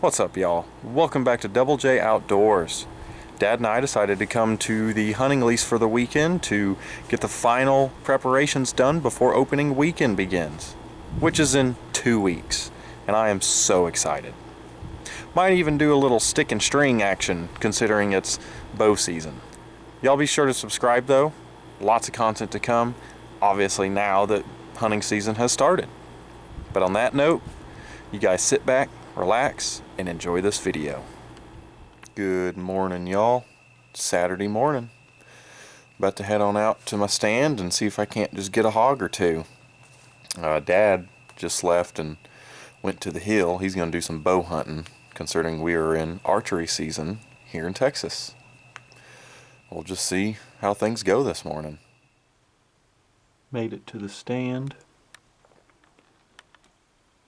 What's up, y'all? Welcome back to Double J Outdoors. Dad and I decided to come to the hunting lease for the weekend to get the final preparations done before opening weekend begins, which is in 2 weeks, and I am so excited. Might even do a little stick and string action considering it's bow season. Y'all be sure to subscribe though. Lots of content to come, obviously now that hunting season has started. But on that note, you guys sit back, relax, and enjoy this video. Good morning, y'all. Saturday morning. About to head on out to my stand and see if I can't just get a hog or two. Dad just left and went to the hill. He's going to do some bow hunting, considering we are in archery season here in Texas. We'll just see how things go this morning. Made it to the stand.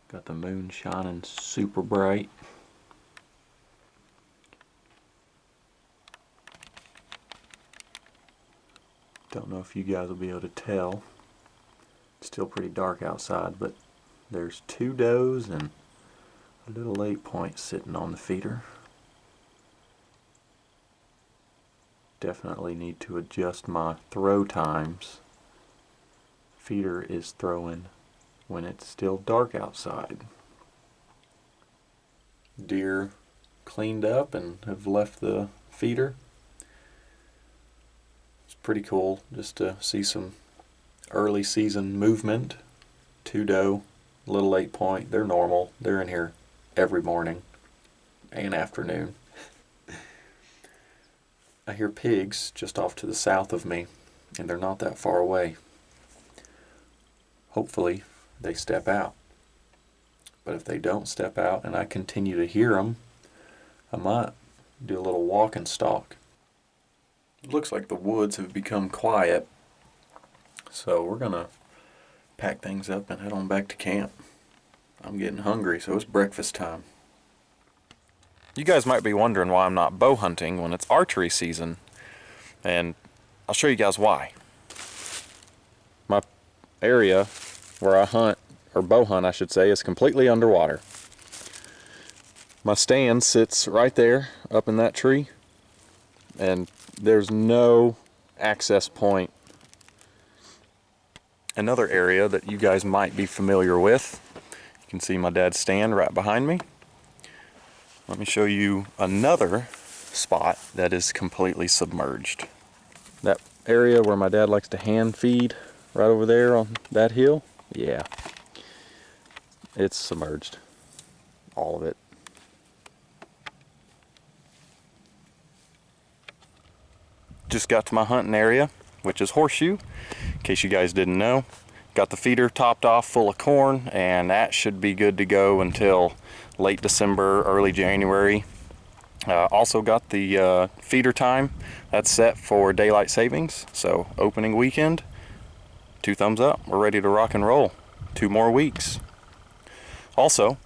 Got the moon shining super bright. Don't know if you guys will be able to tell. It's still pretty dark outside, but there's 2 does and a little 8-point sitting on the feeder. Definitely need to adjust my throw times. Feeder is throwing when it's still dark outside. Deer cleaned up and have left the feeder. It's pretty cool just to see some early season movement. 2 doe, little 8-point, they're normal. They're in here every morning and afternoon. I hear pigs just off to the south of me, and they're not that far away. Hopefully they step out. But if they don't step out and I continue to hear them, I might do a little walk and stalk. It looks like the woods have become quiet, so we're gonna pack things up and head on back to camp. I'm getting hungry, so it's breakfast time. You guys might be wondering why I'm not bow hunting when it's archery season, and I'll show you guys why. My area where I hunt, or bow hunt I should say, is completely underwater. My stand sits right there up in that tree, and there's no access point. Another area that you guys might be familiar with, you can see my dad's stand right behind me. Let me show you another spot that is completely submerged. That area where my dad likes to hand feed, right over there on that hill, yeah, it's submerged, all of it. Just got to my hunting area, which is Horseshoe, in case you guys didn't know. Got the feeder topped off full of corn, and that should be good to go until late December, early January. Also got the feeder time that's set for daylight savings, so opening weekend, 2 thumbs up, we're ready to rock and roll. 2 more weeks. Also,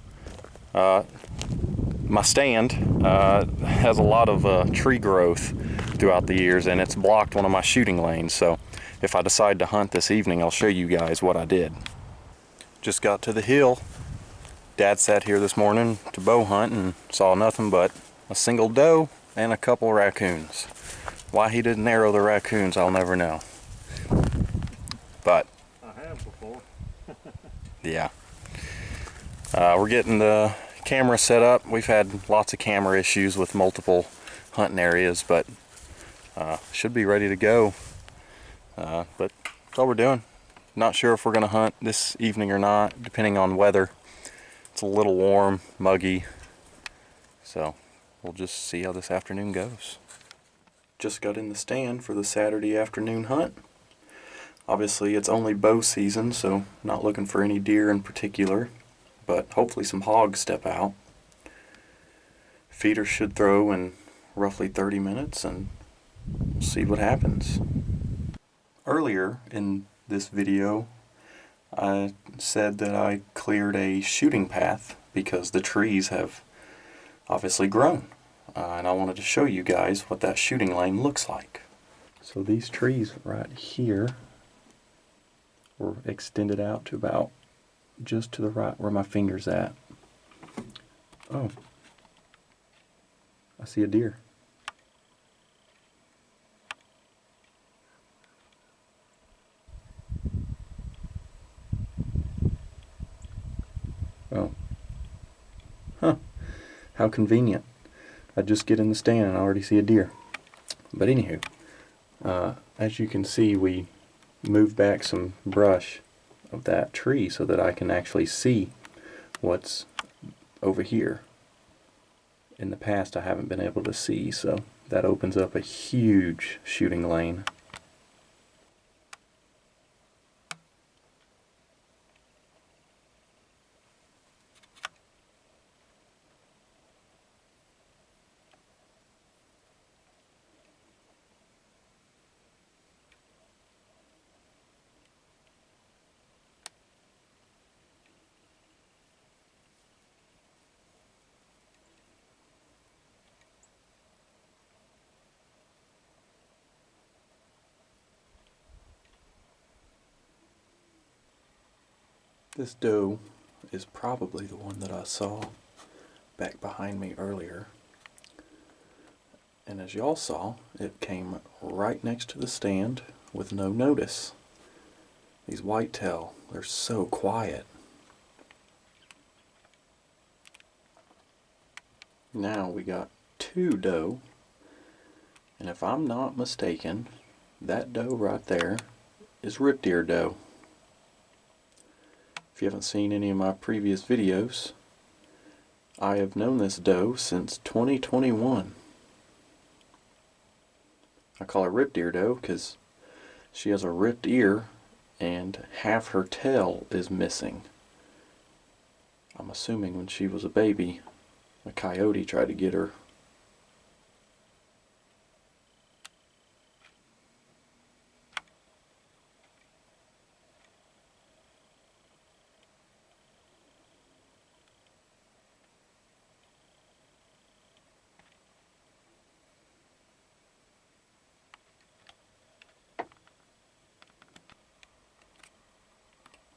my stand has a lot of tree growth throughout the years, and it's blocked one of my shooting lanes, so if I decide to hunt this evening, I'll show you guys what I did. Just got to the hill. Dad sat here this morning to bow hunt and saw nothing but a single doe and a couple raccoons. Why he didn't arrow the raccoons, I'll never know. But I have before. yeah. We're getting the camera set up. We've had lots of camera issues with multiple hunting areas, but should be ready to go. But that's all we're doing. Not sure if we're going to hunt this evening or not, depending on weather. It's a little warm, muggy, so we'll just see how this afternoon goes. Just got in the stand for the Saturday afternoon hunt. Obviously it's only bow season, so not looking for any deer in particular, but hopefully some hogs step out. Feeder should throw in roughly 30 minutes, and we'll see what happens. Earlier in this video, I said that I cleared a shooting path because the trees have obviously grown, and I wanted to show you guys what that shooting lane looks like. So these trees right here were extended out to about just to the right where my finger's at. Oh, I see a deer. Oh. Huh. How convenient. I just get in the stand and I already see a deer. But anywho, as you can see, we moved back some brush of that tree so that I can actually see what's over here. In the past I haven't been able to see, so that opens up a huge shooting lane. This doe is probably the one that I saw back behind me earlier. And as y'all saw, it came right next to the stand with no notice. These whitetail, they're so quiet. Now we got two doe, and if I'm not mistaken, that doe right there is rip deer doe. If you haven't seen any of my previous videos, I have known this doe since 2021. I call her rip deer doe because she has a ripped ear and half her tail is missing. I'm assuming when she was a baby, a coyote tried to get her.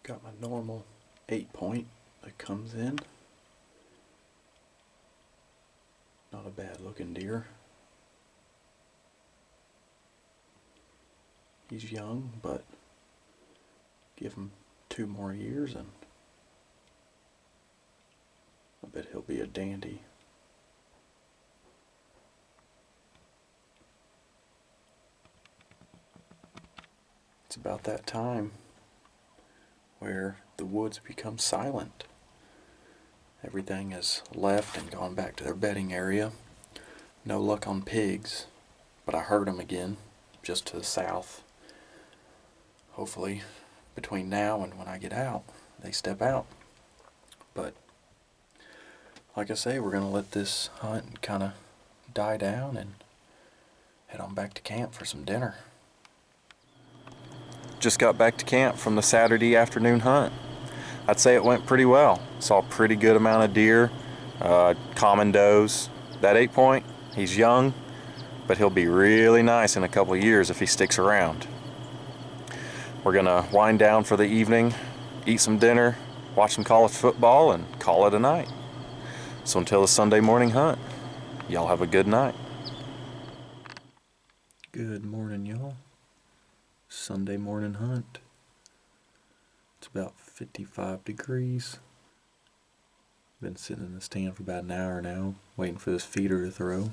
Got my normal 8-point that comes in. Not a bad looking deer. He's young, but give him 2 more years and I bet he'll be a dandy. It's about that time where the woods become silent. Everything has left and gone back to their bedding area. No luck on pigs, but I heard them again just to the south. Hopefully between now and when I get out, they step out. But like I say, we're going to let this hunt kind of die down and head on back to camp for some dinner. Just got back to camp from the Saturday afternoon hunt. I'd say it went pretty well. Saw a pretty good amount of deer, common does. That 8-point, he's young, but he'll be really nice in a couple of years if he sticks around. We're gonna wind down for the evening, eat some dinner, watch some college football, and call it a night. So until the Sunday morning hunt, y'all have a good night. Good morning, y'all. Sunday morning hunt. It's about 55 degrees. Been sitting in the stand for about an hour now, waiting for this feeder to throw.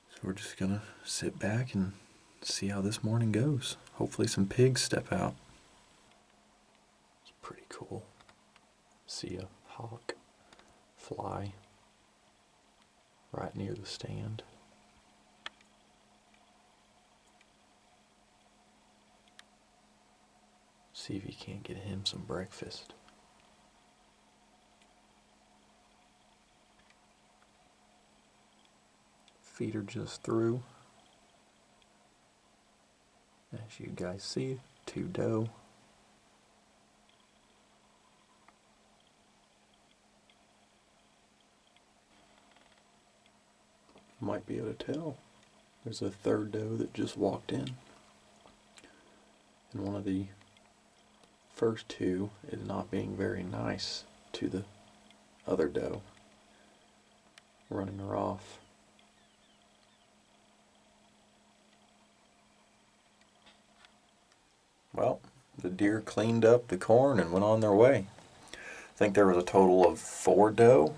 So we're just gonna sit back and see how this morning goes. Hopefully some pigs step out. It's pretty cool. See a hawk fly right near the stand. See if you can't get him some breakfast. Feeder just threw. As you guys see, 2 doe. Might be able to tell. There's a 3rd doe that just walked in. And one of the first 2 is not being very nice to the other doe. running her off. Well, the deer cleaned up the corn and went on their way. I think there was a total of 4 doe.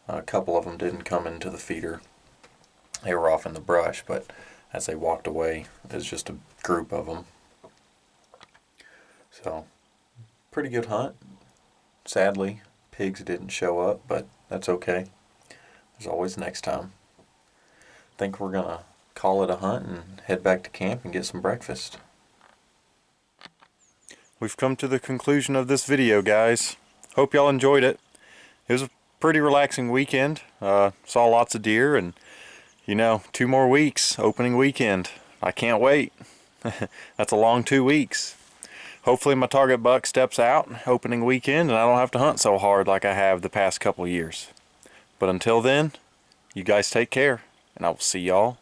A couple of them didn't come into the feeder. They were off in the brush, but as they walked away, it was just a group of them. So, pretty good hunt. Sadly, pigs didn't show up, but that's okay. There's always next time. I think we're going to call it a hunt and head back to camp and get some breakfast. We've come to the conclusion of this video, guys. Hope y'all enjoyed it. It was a pretty relaxing weekend. Saw lots of deer, and 2 more weeks, opening weekend. I can't wait. That's a long 2 weeks. Hopefully my target buck steps out opening weekend and I don't have to hunt so hard like I have the past couple years. But until then, you guys take care, and I will see y'all